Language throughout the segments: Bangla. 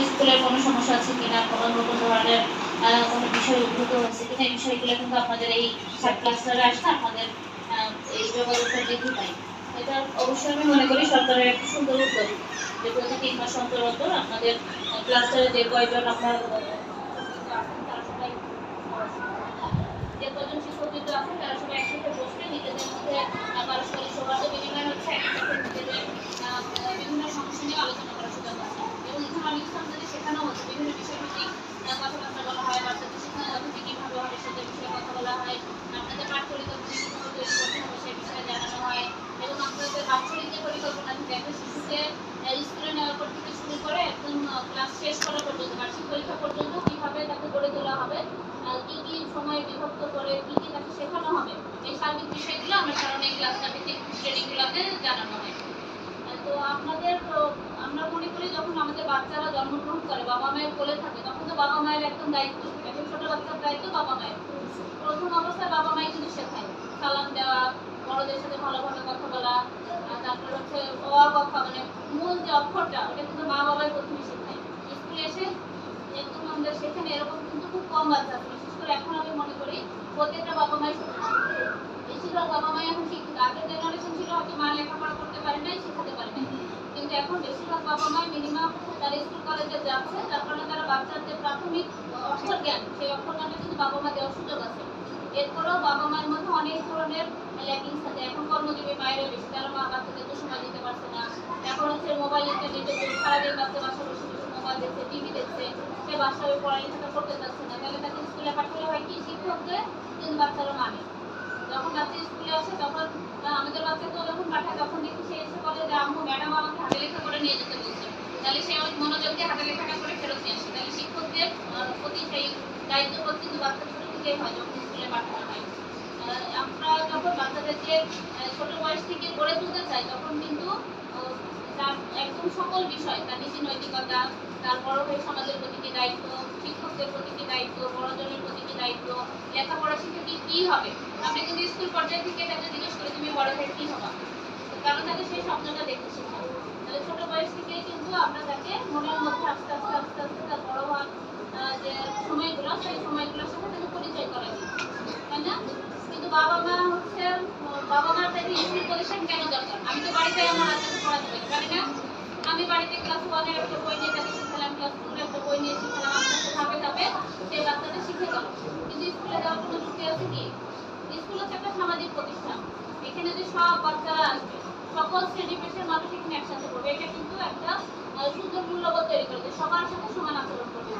স্কুলের কোনো সমস্যা আছে কিনা, কোনো নতুন ধরনের কোনো বিষয় উদ্ভূত হচ্ছে কিনা, এই বিষয়গুলো কিন্তু আপনাদের এই সাব ক্লাস্টারে আসলে আপনাদের এই যোগাযোগটা বৃদ্ধি পায়। এটা অবশ্যই আমি মনে করি সরকারের একটা সুন্দর উদ্যোগ যে প্রতি 3 মাস অন্তর অন্তর আপনাদের ক্লাস্টারে যে কয়জন আপনার যে কজন শিক্ষকবৃন্দ আছেন তারা সবাই একসাথে বসবে, নিজেদের মধ্যে পারস্পরিক সৌহার্দ্য বিনিময় হচ্ছে, একসাথে নিজেদের বিভিন্ন সমস্যা নিয়ে আলোচনা করার সুযোগ আছে। এবং এখানে অনেক সন্তানদের শেখানো হচ্ছে বিভিন্ন বিষয়ভিত্তিক কথাবার্তা বলা হয়, বাচ্চাদের শিক্ষা পদ্ধতি কীভাবে হবে সেটার বিষয়ে কথা বলা হয়, আপনাদের পাঠ পরিকল্পনা কীভাবে তৈরি করতে হবে সেই বিষয়ে জানানো হয়। এবং আপনাদের বাৎসরিক যে পরিকল্পনা থাকে একটা শিশুকে স্কুলে নেওয়ার পর থেকে শুরু করে একদম ক্লাস শেষ করা পর্যন্ত, বার্ষিক পরীক্ষা পর্যন্ত কীভাবে তাকে গড়ে তোলা হবে, কি কি সময় বিভক্ত করে কি কি তাকে শেখানো হবে, এই সার্বিক বিষয়গুলো আমরা কারণ এই ক্লাসটা ভিত্তিক ট্রেনিংগুলোতে জানানো হয়। তো আপনাদের আমরা মনে করি যখন আমাদের বাচ্চারা জন্মগ্রহণ করে বাবা মায়ের কোলে থাকে তখন তো বাবা মায়ের একদম দায়িত্ব, এখন ছোট বাচ্চার দায়িত্ব বাবা মায়ের। প্রথম অবস্থায় বাবা মাই কিন্তু শেখায়, সালাম দেওয়া, বড়দের সাথে ভালোভাবে কথা বলা, তারপর হচ্ছে অ কথা মানে মূল যে অক্ষরটা ওটা কিন্তু মা বাবাই প্রথমে শেখায়। স্কুলে এসে একদম আমরা সেখানে এরকম কিন্তু খুব কম বাচ্চা আছে, বিশেষ করে এখন আমি মনে করি প্রত্যেকটা বাবা মাই বেশিরভাগ বাবা মাই এখন শিক্ষিত। আগের জেনারেশন ছিল হয়তো মা লেখাপড়া করতে পারে নাই, শেখাতে পারে নাই, কিন্তু এখন বেশিরভাগ বাবা মাই মিনিমাম তারা স্কুল কলেজে যাচ্ছে, যার কারণে তারা বাচ্চাদের প্রাথমিক অক্ষর জ্ঞান সেই অক্ষর জ্ঞানটা কিন্তু বাবা মা দেওয়ার সুযোগ আছে। এরপরেও বাবা মায়ের মধ্যে অনেক ধরনের ল্যাকিংস থাকে। এখন কর্মজীবী মায়েরা বেশি, তারা মা বাচ্চাদের তো সময় দিতে পারছে না। এখন হচ্ছে মোবাইল ইন্টারনেটে সারাদিন বাচ্চা বাসা বসে বসে মোবাইল দেখছে, টিভি দেখছে, সে বাসায় পড়ালেখা করতে চাচ্ছে না, তাহলে তাকে স্কুলে পাঠালে হয় কি শিক্ষকদের কিন্তু বাচ্চারা মানে যখন বাচ্চা স্কুলে আসে তখন আমাদের বাচ্চাকেও যখন পাঠায় তখন দেখি সে এসে বলে যে আম্মু ম্যাডাম আমাকে হাতে লেখা করে নিয়ে যেতে বলছে, তাহলে সে ওই মনোযোগ দিয়ে হাতে লেখাটা করে ফেরত নিয়ে আসে। তাহলে শিক্ষকদের প্রতি সেই দায়িত্ববোধ কিন্তু বাচ্চা ছোট থেকেই হয় যখন স্কুলে পাঠানো হয়। আমরা যখন বাচ্চাদেরকে ছোট বয়স থেকে গড়ে তুলতে চাই তখন কিন্তু তার একদম সকল বিষয়, তার নীতি নৈতিকতা, তার বড় হয়ে সমাজের প্রতি কি দায়িত্ব, শিক্ষকদের প্রতি কি দায়িত্ব, বড়জনের প্রতি কি দায়িত্ব, লেখাপড়া শিখে কি হবে। আমরা কিন্তু স্কুল পর্যায়ে থেকে তাকে জিজ্ঞেস করি তুমি বড় হয়ে কি হবা, কারণ তাকে সেই স্বপ্নটা দেখতে শেখায়। তাহলে ছোট বয়স থেকেই কিন্তু আমরা তাকে মনের মধ্যে আস্তে আস্তে আস্তে আস্তে তার বড় হওয়ার যে সময়গুলো সেই সময়গুলোর সাথে তাকে পরিচয় করা দিই, তাই না? কিন্তু বাবা মা হচ্ছে বাবা মার তাকে স্কুল পজিশন কেন দরকার? আমি তো বাড়িতে আমার বাচ্চাকে পড়াতে পারি, পারি না? আমি বাড়িতে ক্লাস 1 এর একটা বই নিয়ে তাকে শিখালাম, ক্লাস 2 এর একটা বই নিয়ে শিখালাম, আস্তে ধাপে ধাপে সেই বাচ্চাটা শিখে গেল। কিন্তু স্কুলে যাওয়ার কোনো যুক্তি আছে কি? স্কুল হচ্ছে একটা সামাজিক প্রতিষ্ঠান, এখানে যে সব বাচ্চারা আসবে, সকল শ্রেণী পেশার মানুষ এখানে একসাথে পড়বে, এটা কিন্তু একটা সুন্দর মূল্যবোধ তৈরি করে সবার সাথে সমান আচরণ করবে।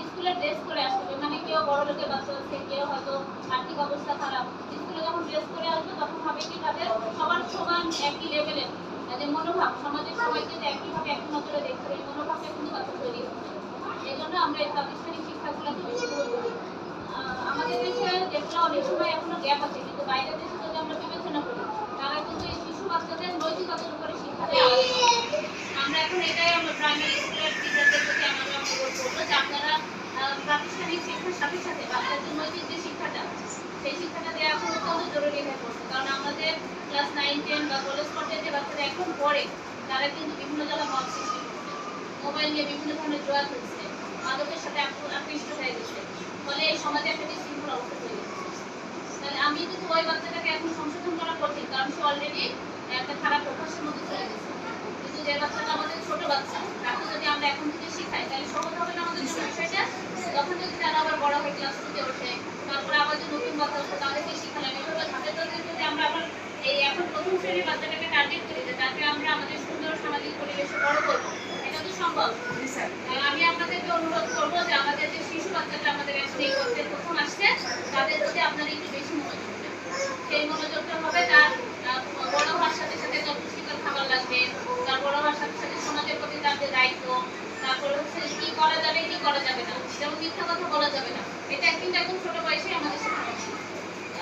স্কুলে ড্রেস করে আসবে, মানে কেউ বড় লোকের বাচ্চা আছে, কেউ হয়তো আর্থিক অবস্থা খারাপ, স্কুলে যখন ড্রেস করে আসবে তখন হবে কি তাদের সবার সমান একই লেভেলের যে মনোভাব, সমাজের সবাইকে যে একইভাবে এক নজরে দেখতে হবে এই মনোভাবটা কিন্তু বাচ্চা তৈরি হচ্ছে। এই জন্য আমরা এই প্রাতিষ্ঠানিক শিক্ষাগুলোকে বেশি গুরুত্ব দিই। আমাদের দেশে যেগুলো অনেক সময় এখনো গ্যাপ আছে, কিন্তু বাইরের দেশে যদি আমরা বিবেচনা করি তারা কিন্তু এই শিশু বাচ্চাদের নৈতিকতার উপরে শিক্ষা দেয়। আমরা এখন এটাই আমরা প্রাইমারি স্কুলের টিচারদের প্রতি আমরা অনুরোধ করবো যে আপনারা প্রাতিষ্ঠানিক শিক্ষার সাথে সাথে বাচ্চাদের নৈতিক যে শিক্ষাটা সেই শিক্ষাটা দেওয়া এখন অত্যন্ত জরুরি হয়ে পড়ছে। কারণ আমাদের ক্লাস 9, 10 বা কলেজ পর্যায়ে যে বাচ্চারা এখন পড়ে তারা কিন্তু বিভিন্ন জায়গায় মত সৃষ্টি করছে, মোবাইল নিয়ে বিভিন্ন ধরনের জোয়া খেলছে, মাদকের সাথে আকৃষ্ট হয়ে গেছে, ফলে এই সমাজে একটা বিশৃঙ্খল অবস্থা তৈরি হচ্ছে। তাহলে আমি কিন্তু ওই বাচ্চাটাকে এখন সংশোধন করা কঠিন, কারণ সে অলরেডি একটা খারাপ অভ্যাসের মধ্যে চলে গেছে। কিন্তু যে বাচ্চাটা আমাদের ছোট বাচ্চা তাকে যদি আমরা এখন থেকে শিখাই তাহলে সহজ হবে না আমাদের জন্য বিষয়টা। তখন যদি তারা আবার বড় হয়ে ক্লাস 2 তে ওঠে, তারপরে আবার যে নতুন বাচ্চা আসবে তাদেরকে শিখালাম, এভাবে ধাপে ধাপে যদি আমরা আবার এই এখন প্রথম শ্রেণীর বাচ্চাটাকে টার্গেট করি যে তাকে আমরা আমাদের সুন্দর সামাজিক পরিবেশে বড় করবো, এটা তো সম্ভব। আমি আপনাদেরকে অনুরোধ করবো যে আমাদের যে শিশু বাচ্চাটা আমাদের এই করতে প্রথম আসছে তাদের প্রতি আপনারা একটু বেশি মনোযোগ দেবেন। সেই মনোযোগটা হবে তার বড় হওয়ার সাথে সাথে যত পুষ্টিকর খাবার লাগবে, তার বড় হওয়ার সাথে সাথে সমাজের প্রতি তার যে দায়িত্ব, তারপরে হচ্ছে কি করা যাবে কি করা যাবে না, যেমন মিথ্যা কথা বলা যাবে না, এটা কিন্তু একদম ছোট বয়সে আমাদের শেখানো উচিত।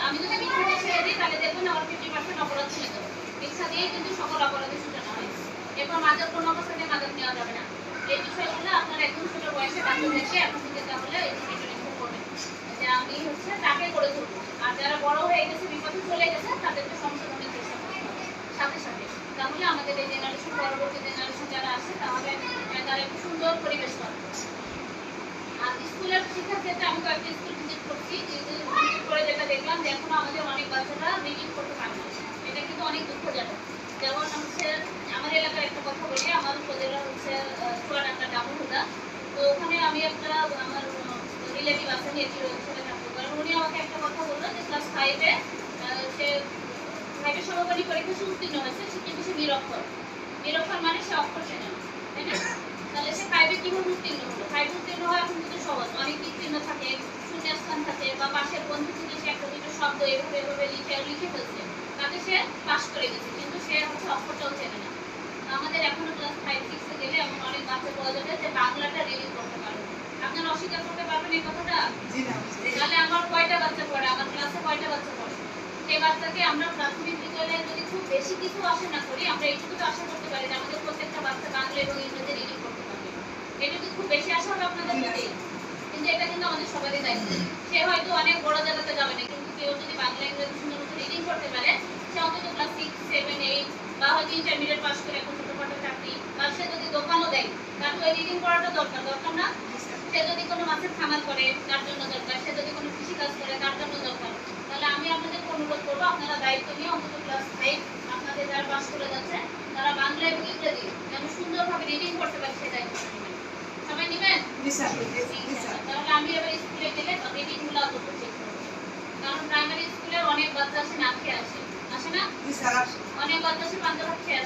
আমি যদি মিথ্যাকে ছেড়ে দিই তাহলে দেখবেন আমার 50% অপরাধ ছেড়ে দেবো, মিথ্যা দিয়েই কিন্তু সকল অপরাধের সূচনা হয়। এরপর মাদক কোনো অবস্থাতে মাদক নেওয়া যাবে না, এই বিষয়গুলো আপনার একদম ছোট বয়সে বাচ্চাদেরকে এখন থেকে তাহলে এডুকেশন করবেন যে আমি হচ্ছে তাকে করে তুলবো। আর যারা বড় হয়ে গেছে বিপথে চলে গেছে তাদেরকে সংশোধনের চেষ্টা করতে হবে সাথে সাথে। তাহলে আমাদের এই জেনারেশন, পরবর্তী জেনারেশন যারা আসে তাহলে তারা একটু সুন্দর পরিবেশ পাবে। আর স্কুলের শিক্ষার ক্ষেত্রে আমি কয়েকটা স্কুল ভিজিট করছি, ভিজিট করে যেটা দেখলাম যে এখনো আমাদের অনেক বাচ্চারা রিডিং করতে পারে না। এটা কিন্তু অনেক দুঃখজনক। যেমন হচ্ছে আমার এলাকার একটা কথা বলি, আমার উপজেলা হচ্ছে চুয়াডাঙ্গা ডামুহুদা। তো ওখানে আমি একটা আমার রিলেটিভ আছে, নেটিভ ছেলে থাকতে পারেন, উনি আমাকে একটা কথা বললো যে ক্লাস 5-এ সে 5-এর সমাপনী পরীক্ষা সে উত্তীর্ণ হয়েছে, সে কিন্তু সে নিরক্ষর। নিরক্ষর মানে সে অক্ষর চেনে না, তাই না? তাহলে সে 5-এ কিভাবে উত্তীর্ণ হলো? 5 উত্তীর্ণ হওয়া এখন কিন্তু সহজ, অনেক দিক চিহ্ন থাকে, শূন্যস্থান থাকে, বা পাশের বন্ধু থেকে সে একটা দুটো শব্দ এভাবে এভাবে লিখে ফেলছে, তাতে সে পাস করে গেছে, কিন্তু সে হচ্ছে অক্ষরটাও চেনে না। আমাদের এখনো ক্লাস 5-6-এ গেলে এমন অনেক বাচ্চা পাওয়া যাবে যে বাংলাটা রিডিং করতে পারবে। আপনারা অস্বীকার করতে পারবেন এই কথাটা? তাহলে আমার কয়টা বাচ্চা পড়ে, আমার ক্লাসে কয়টা বাচ্চা পড়ে? সেই বাচ্চাকে আমরা প্রাথমিক বিদ্যালয়ে যদি খুব বেশি কিছু আশা না করি, আমরা এইটুকু তো আশা করতে পারি যে আমাদের প্রত্যেকটা বাচ্চা বাংলা এবং ইংরেজি রিডিং করতে পারবে। এটা কি খুব বেশি আশা হবে আপনাদের প্রতি? কিন্তু এটা কিন্তু আমাদের সবারই দায়িত্ব। সে হয়তো অনেক বড় জায়গাতে যাবে না, কিন্তু কেউ যদি বাংলা ইংরেজি সুন্দর মতো রিডিং করতে পারে, সে অন্তত ক্লাস 6, 7, 8 বা হয়তো ইন্টারমিডিয়েট পাস করে এখন ছোটখাটো চাকরি, বা সে যদি দোকানও দেয়, তার তো এই রিডিং করাটা দরকার না? সে যদি কোনো মাছের খামার করে তার জন্য দরকার, সে যদি কোনো কৃষিকাজ করে তার জন্য দরকার। তাহলে আমি আপনাদের অনুরোধ করবো, আপনারা দায়িত্ব নিয়ে অন্তত ক্লাস 5 আপনাদের যারা পাস করে যাচ্ছে তারা বাংলা এবং ইংরেজি যেন সুন্দরভাবে রিডিং করতে পারে, সে দায়িত্ব নেবেন। সবাই নেবেন? তাহলে আমি এবার স্কুলে গেলে রিডিং গুলো অন্তত চেক করবো, কারণ প্রাইমারি স্কুলে অনেক বাচ্চা আসে না খেয়ে আসে না? অনেক বাচ্চা আসে পান্তা ভাত খেয়ে আসে।